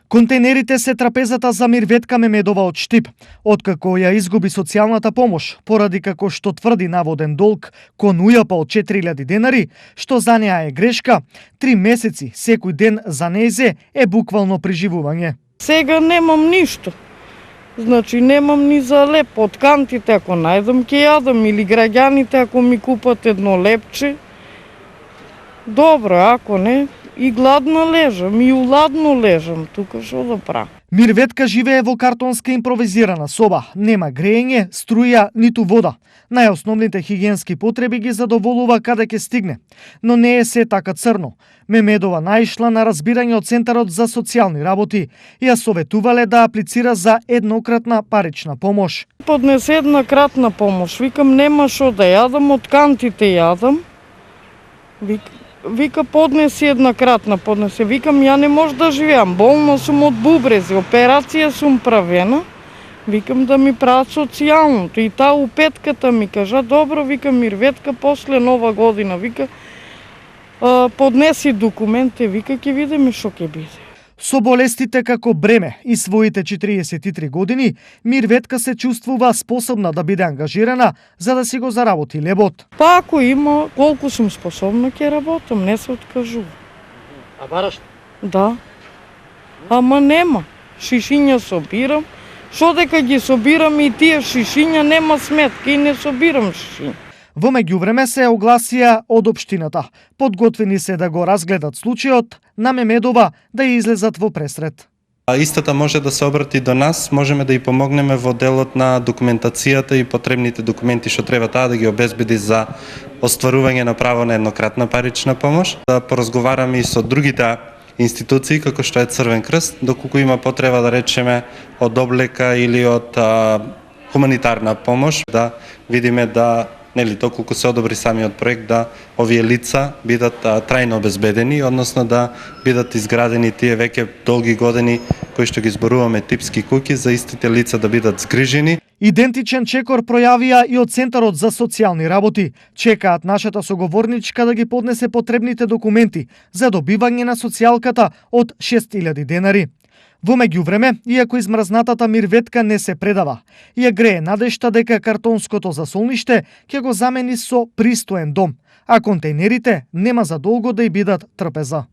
Контейнерите се трапезата за Мирветка Мемедова од Штип, откако ја изгуби социјалната помош, поради како што тврди наводен долг кон ујапа од 4000 денари, што за неа е грешка, 3 месеци секој ден за нејзе е буквално преживување. Сега немам ништо. Значи немам ни за леп. Од кантите ако најдам ќе јадам или граѓаните ако ми купат едно лепче. Добро, ако не, и гладно лежам, и уладно лежам, тука што да правам. Мирветка живее во картонска импровизирана соба, нема грејење, струја, ниту вода. Најосновните хигиенски потреби ги задоволува каде ќе стигне, но не е се така црно. Мемедова наишла на разбирање од Центарот за социјални работи и ја советувале да аплицира за еднократна парична помош. Поднесе еднократна помош, викам нема што да јадам, од кантите јадам. Вика поднеси еднократна, поднесе. Викам ја не може да живеам, болна сум од бубрези, операција сум правена. Викам да ми прават социјалното и таа у петката ми кажа, добро, вика Мирветка, после Нова година, вика, поднеси документи, вика, ќе видиме што ќе биде. Со болестите како бреме и своите 43 години, Мирветка се чувствува способна да биде ангажирана за да си го заработи лебот. Па ако има, колку сум способна, ќе работам, не се откажувам. А бараш? Да. Ама нема. Шишиња собирам. Што дека ги собирам и тие шишиња, нема сметка и не собирам шишиња. Во меѓувреме се огласија од општината. Подготвени се да го разгледат случајот на Мемедова да ја излезат во пресрет. Истата може да се обрати до нас, можеме да ја помогнеме во делот на документацијата и потребните документи што треба таа да ги обезбеди за остварување на право на еднократна парична помош. Да поразговараме и со другите институции како што е Црвен крст, доколку има потреба да речеме од облека или од хуманитарна помош, да видиме да доколку се одобри самиот проект, да овие лица бидат трајно обезбедени, односно да бидат изградени тие веќе долги години кои што ги зборуваме типски куќи за истите лица да бидат згрижени. Идентичен чекор пројавија и од Центарот за социјални работи. Чекаат нашата соговорничка да ги поднесе потребните документи за добивање на социјалката од 6000 денари. Во меѓувреме, иако измрзнатата Мирветка не се предава, ја грее надежта дека картонското засолниште ќе го замени со пристоен дом, а контейнерите нема за долго да ја бидат трпеза.